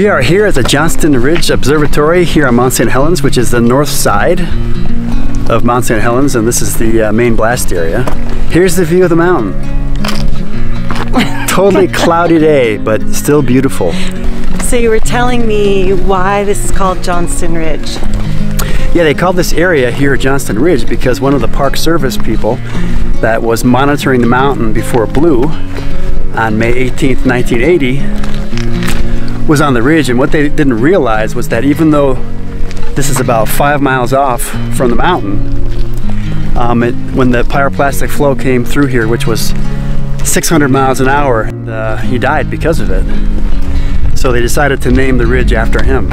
We are here at the Johnston Ridge Observatory here on Mount St. Helens, which is the north side of Mount St. Helens, and this is the main blast area. Here's the view of the mountain. Totally cloudy day, but still beautiful. So you were telling me why this is called Johnston Ridge. Yeah, they called this area here Johnston Ridge because one of the Park Service people that was monitoring the mountain before it blew on May 18th, 1980, was on the ridge, and what they didn't realize was that even though this is about 5 miles off from the mountain, when the pyroclastic flow came through here, which was 600 miles an hour, he died because of it. So they decided to name the ridge after him.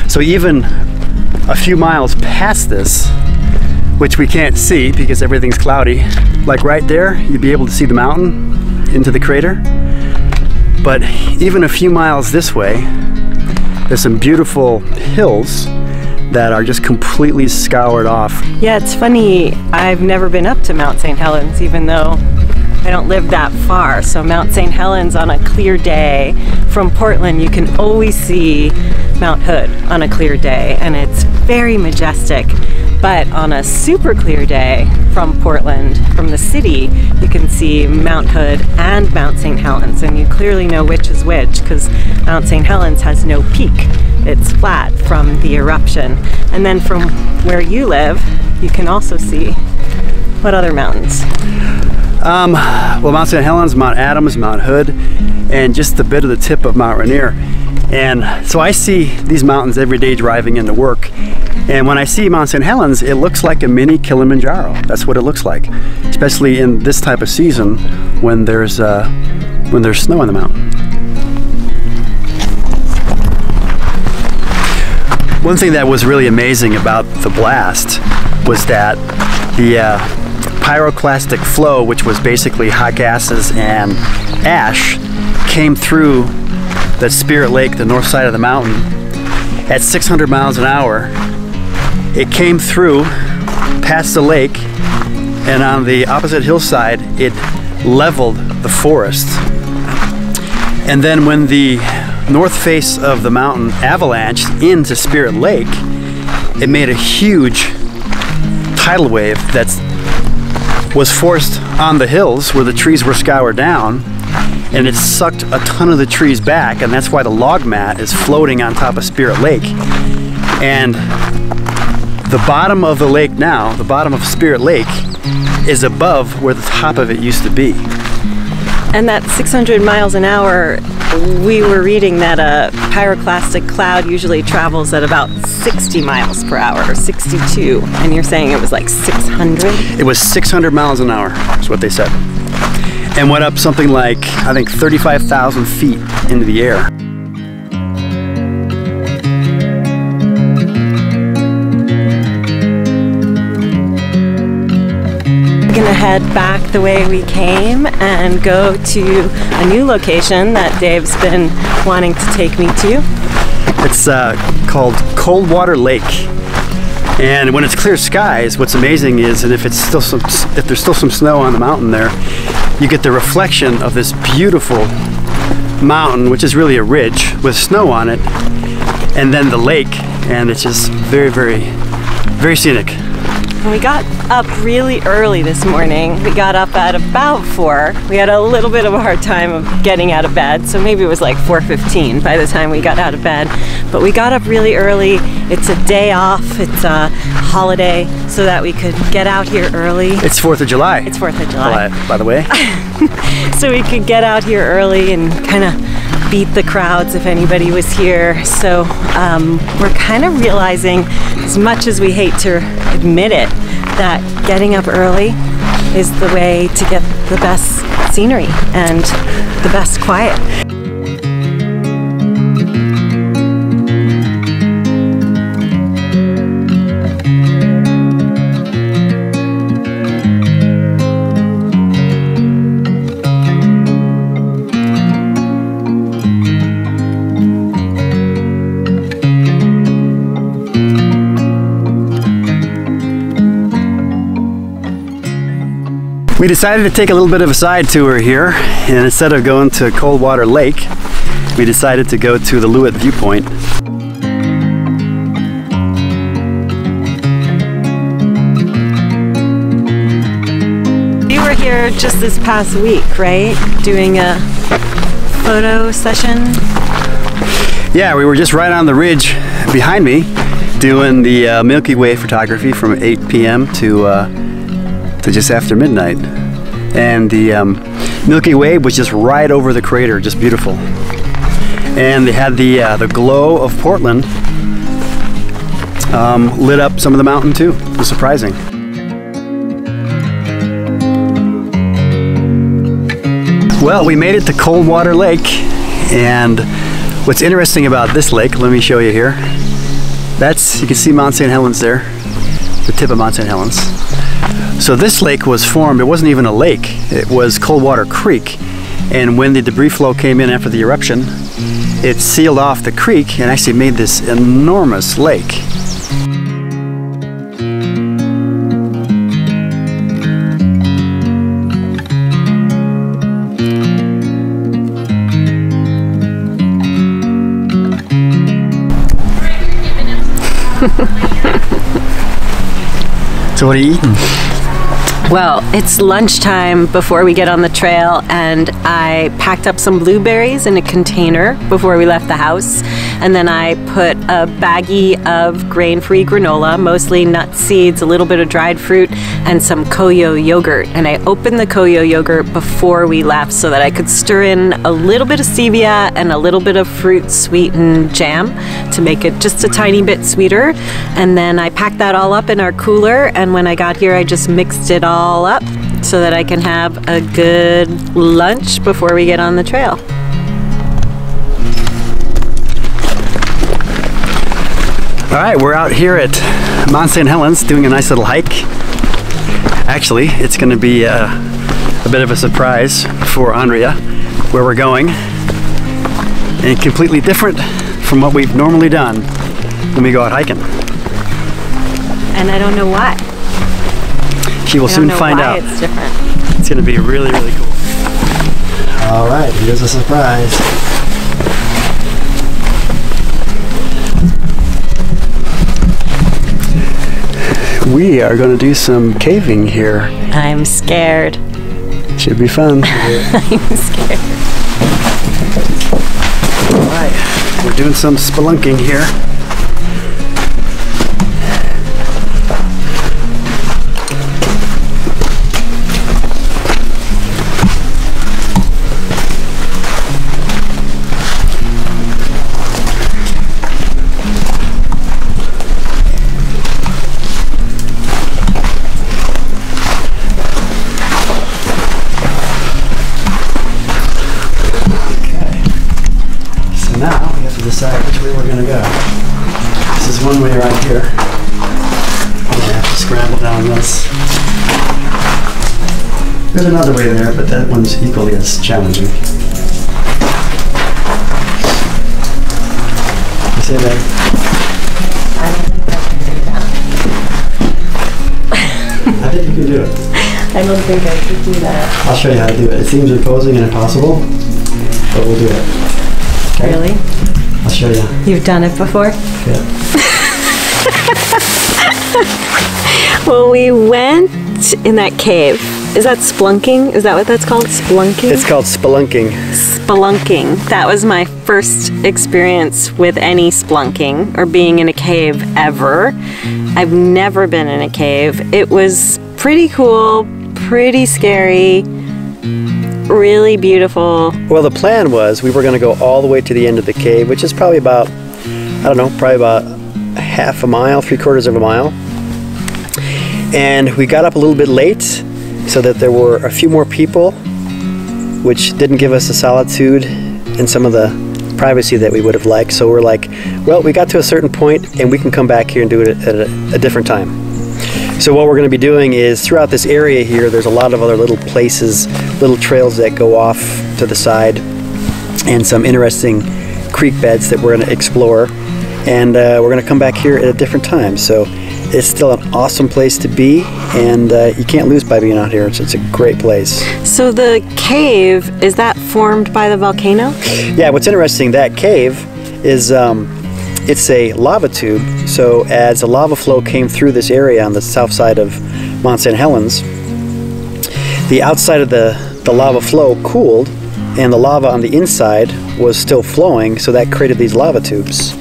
So even a few miles past this, which we can't see because everything's cloudy, like right there, you'd be able to see the mountain into the crater. But even a few miles this way, there's some beautiful hills that are just completely scoured off. Yeah, it's funny, I've never been up to Mount St. Helens, even though I don't live that far. So Mount St. Helens on a clear day from Portland, you can always see Mount Hood on a clear day, and it's very majestic. But on a super clear day from Portland, from the city, you can see Mount Hood and Mount St. Helens, and you clearly know which is which because Mount St. Helens has no peak. It's flat from the eruption. And then from where you live, you can also see what other mountains? Well, Mount St. Helens, Mount Adams, Mount Hood, and just a bit of the tip of Mount Rainier. And so I see these mountains every day driving into work. And when I see Mount St. Helens, it looks like a mini Kilimanjaro. That's what it looks like, especially in this type of season when there's snow on the mountain. One thing that was really amazing about the blast was that the pyroclastic flow, which was basically hot gases and ash, came through the Spirit Lake, the north side of the mountain, at 600 miles an hour. It came through past the lake, and on the opposite hillside, it leveled the forest. And then when the north face of the mountain avalanched into Spirit Lake, it made a huge tidal wave that was forced on the hills where the trees were scoured down, and it sucked a ton of the trees back, and that's why the log mat is floating on top of Spirit Lake. And the bottom of the lake now, the bottom of Spirit Lake, is above where the top of it used to be. And that 600 miles an hour, we were reading that a pyroclastic cloud usually travels at about 60 miles per hour, or 62, and you're saying it was like 600? It was 600 miles an hour, is what they said. And went up something like, I think, 35,000 feet into the air. We're gonna head back the way we came and go to a new location that Dave's been wanting to take me to. It's called Coldwater Lake. And when it's clear skies, what's amazing is, and if there's still some snow on the mountain there, you get the reflection of this beautiful mountain, which is really a ridge with snow on it, and then the lake, and it's just very, very, very scenic. We got up really early this morning. We got up at about 4. We had a little bit of a hard time of getting out of bed, so maybe it was like 4:15 by the time we got out of bed. But we got up really early. It's a day off. It's a holiday, so that we could get out here early. It's 4th of July. It's 4th of July. By the way. So we could get out here early and kind of beat the crowds if anybody was here. So we're kind of realizing, as much as we hate to admit it, that getting up early is the way to get the best scenery and the best quiet. We decided to take a little bit of a side tour here, and instead of going to Coldwater Lake, we decided to go to the LOOWIT viewpoint. You were here just this past week, right? Doing a photo session? Yeah, we were just right on the ridge behind me doing the Milky Way photography from 8 p.m. to just after midnight. And the Milky Way was just right over the crater, just beautiful. And they had the glow of Portland lit up some of the mountain too. It was surprising. Well, we made it to Coldwater Lake, and what's interesting about this lake, let me show you here. You can see Mount St. Helens there, the tip of Mount St. Helens. So this lake was formed, it wasn't even a lake, it was Coldwater Creek. And when the debris flow came in after the eruption, it sealed off the creek and actually made this enormous lake. So what are you eating? Well, it's lunchtime before we get on the trail, and I packed up some blueberries in a container before we left the house, and then I put a baggie of grain-free granola, mostly nut seeds, a little bit of dried fruit, and some Koyo yogurt. And I opened the Koyo yogurt before we left so that I could stir in a little bit of stevia and a little bit of fruit sweetened jam to make it just a tiny bit sweeter. And then I packed that all up in our cooler, and when I got here I just mixed it all up so that I can have a good lunch before we get on the trail. All right, we're out here at Mount St. Helens doing a nice little hike. Actually, it's going to be a bit of a surprise for Andrea where we're going, and completely different from what we've normally done when we go out hiking. And I don't know why. She will soon find out. It's different. It's going to be really, really cool. All right, here's a surprise. We are going to do some caving here. I'm scared. Should be fun. I'm scared. All right, we're doing some spelunking here. Decide which way we're going to go. This is one way right here. I'm going to have to scramble down this. There's another way there, but that one's equally as challenging. You say that? I don't think I can do that. I think you can do it. I don't think I could do that. I'll show you how to do it. It seems imposing and impossible, but we'll do it. Okay? Really? I'll show you. You've done it before? Yeah. Well, we went in that cave. Is that splunking? Is that what that's called? Splunking? It's called spelunking. Spelunking. That was my first experience with any splunking or being in a cave ever. I've never been in a cave. It was pretty cool, pretty scary, really beautiful. Well, the plan was we were going to go all the way to the end of the cave, which is probably about, I don't know, probably about half a mile, 3/4 of a mile. And we got up a little bit late so that there were a few more people, which didn't give us the solitude and some of the privacy that we would have liked. So we're like, well, we got to a certain point and we can come back here and do it at a different time. So what we're going to be doing is throughout this area here, there's a lot of other little places, little trails that go off to the side, and some interesting creek beds that we're going to explore. And we're going to come back here at a different time. So it's still an awesome place to be, and you can't lose by being out here. It's a great place. So the cave, is that formed by the volcano? Yeah, what's interesting, that cave is it's a lava tube. So as the lava flow came through this area on the south side of Mount St. Helens, the outside of the lava flow cooled, and the lava on the inside was still flowing, so that created these lava tubes.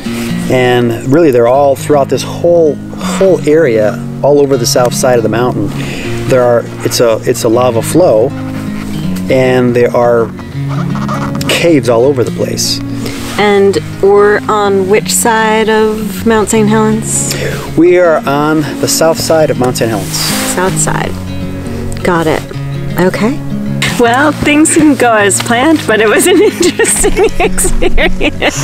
And really, they're all throughout this whole area, all over the south side of the mountain. It's a lava flow, and there are caves all over the place. And we're on which side of Mount St. Helens? We are on the south side of Mount St. Helens. South side. Got it. Okay. Well, things didn't go as planned, but it was an interesting experience.